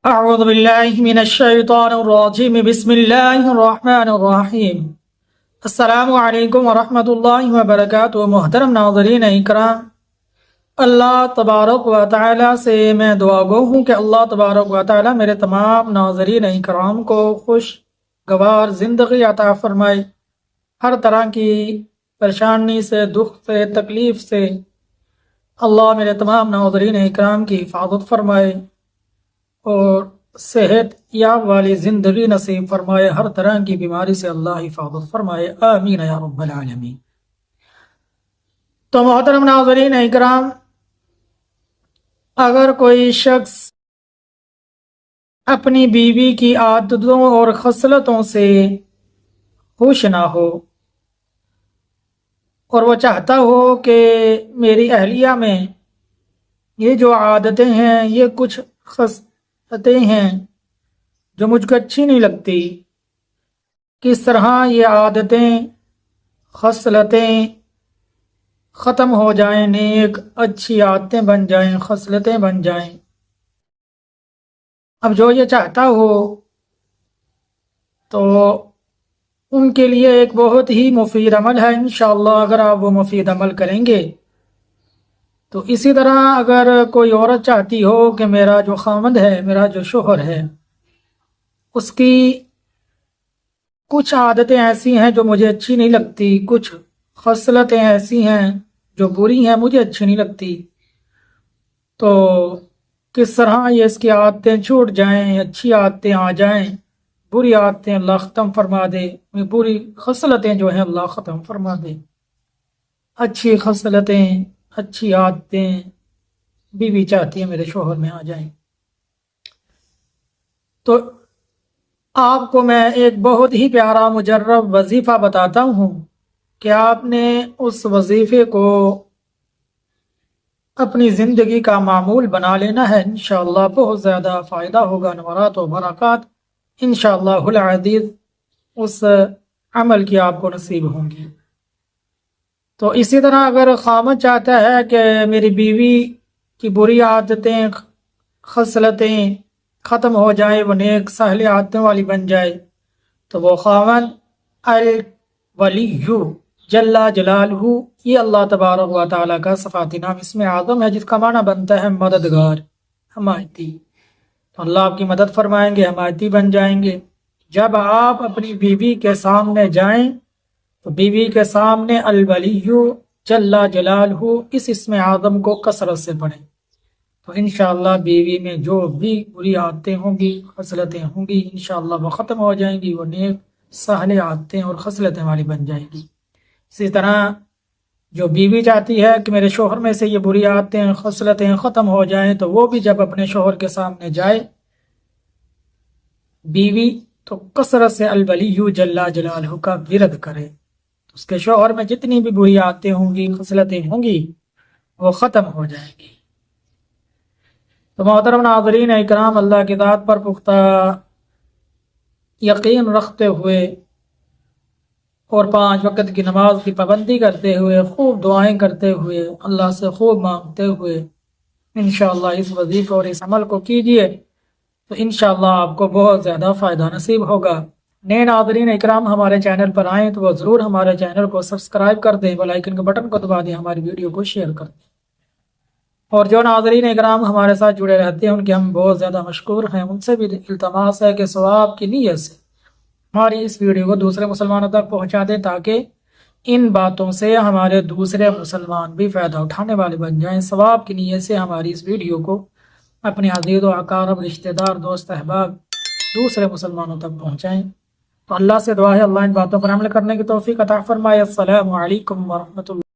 اعوذ باللہ من الشیطان الرجیم بسم اللہ الرحمن الرحیم۔ السلام علیکم ورحمۃ اللہ وبرکاتہ۔ محترم ناظرین اکرام، اللہ تبارک و تعالی سے میں دعا گو ہوں کہ اللہ تبارک و تعالی میرے تمام ناظرین اکرام کو خوشگوار زندگی عطا فرمائے، ہر طرح کی پریشانی سے، دکھ سے، تکلیف سے اللہ میرے تمام ناظرین اکرام کی حفاظت فرمائے اور صحت یاب والی زندگی نصیب فرمائے، ہر طرح کی بیماری سے اللہ حفاظت فرمائے، آمین یا رب العالمین۔ تو محترم ناظرین اکرام، اگر کوئی شخص اپنی بیوی کی عادتوں اور خصلتوں سے خوش نہ ہو اور وہ چاہتا ہو کہ میری اہلیہ میں یہ جو عادتیں ہیں، یہ کچھ خصلتیں ہیں جو مجھ کو اچھی نہیں لگتی، کس طرح یہ عادتیں خصلتیں ختم ہو جائیں، نیک اچھی عادتیں بن جائیں، خصلتیں بن جائیں۔ اب جو یہ چاہتا ہو تو ان کے لیے ایک بہت ہی مفید عمل ہے انشاءاللہ، اگر آپ وہ مفید عمل کریں گے تو اسی طرح اگر کوئی عورت چاہتی ہو کہ میرا جو خامند ہے، میرا جو شوہر ہے، اس کی کچھ عادتیں ایسی ہیں جو مجھے اچھی نہیں لگتی، کچھ خصلتیں ایسی ہیں جو بری ہیں، مجھے اچھی نہیں لگتی، تو کس طرح یہ اس کی عادتیں چھوٹ جائیں، اچھی عادتیں آ جائیں، بری عادتیں اللہ ختم فرما دے، بری خصلتیں جو ہیں اللہ ختم فرما دے، اچھی خصلتیں اچھی عادتیں بیوی چاہتی ہیں میرے شوہر میں آ جائیں۔ تو آپ کو میں ایک بہت ہی پیارا مجرب وظیفہ بتاتا ہوں کہ آپ نے اس وظیفے کو اپنی زندگی کا معمول بنا لینا ہے، انشاءاللہ بہت زیادہ فائدہ ہوگا، نورات و برکات انشاءاللہ العزیز اس عمل کی آپ کو نصیب ہوں گی۔ تو اسی طرح اگر خامد چاہتا ہے کہ میری بیوی کی بری عادتیں خصلتیں ختم ہو جائیں، وہ نیک صالح عادتوں والی بن جائے، تو وہ خامد الولی جل جلالہ، یہ اللہ تبارک و تعالیٰ کا صفاتی نام اسم اعظم ہے، جس کا معنی بنتا ہے مددگار، حمایتی۔ تو اللہ آپ کی مدد فرمائیں گے، حمایتی بن جائیں گے۔ جب آپ اپنی بیوی کے سامنے جائیں تو بیوی کے سامنے الولی جل جلالہ اس اسم اعظم کو کثرت سے پڑھیں، تو انشاءاللہ بیوی میں جو بھی بری عادتیں ہوں گی، خصلتیں ہوں گی، انشاءاللہ وہ ختم ہو جائیں گی، وہ نیک صالح عادتیں اور خصلتیں والی بن جائیں گی۔ اسی طرح جو بیوی چاہتی ہے کہ میرے شوہر میں سے یہ بری عادتیں خصلتیں ختم ہو جائیں، تو وہ بھی جب اپنے شوہر کے سامنے جائے بیوی تو کثرت سے الولی جل جلالہ کا ورد کرے، اس کے شوہر میں جتنی بھی بری عادتیں ہوں گی، خصلتیں ہوں گی، وہ ختم ہو جائیں گی۔ تو محترم ناظرین اکرام، اللہ کی ذات پر پختہ یقین رکھتے ہوئے اور 5 وقت کی نماز کی پابندی کرتے ہوئے، خوب دعائیں کرتے ہوئے، اللہ سے خوب مانگتے ہوئے انشاءاللہ اس وظیفے اور اس عمل کو کیجئے، تو انشاءاللہ آپ کو بہت زیادہ فائدہ نصیب ہوگا۔ نئے ناظرین اکرام ہمارے چینل پر آئیں تو وہ ضرور ہمارے چینل کو سبسکرائب کر دیں، بیل آئیکن کے بٹن کو دبا دیں، ہماری ویڈیو کو شیئر کر دیں، اور جو ناظرین اکرام ہمارے ساتھ جڑے رہتے ہیں ان کے ہم بہت زیادہ مشکور ہیں، ان سے بھی التماس ہے کہ ثواب کی نیت سے ہماری اس ویڈیو کو دوسرے مسلمانوں تک پہنچا دیں، تاکہ ان باتوں سے ہمارے دوسرے مسلمان بھی فائدہ اٹھانے والے بن جائیں۔ ثواب کی نیت سے ہماری اس ویڈیو کو اپنے عزیز و اقارب، رشتہ دار، دوست احباب دوسرے مسلمانوں تک پہنچائیں۔ تو اللہ سے دعا ہے اللہ ان باتوں پر عمل کرنے کی توفیق عطا فرمائے۔ السلام علیکم ورحمۃ اللہ۔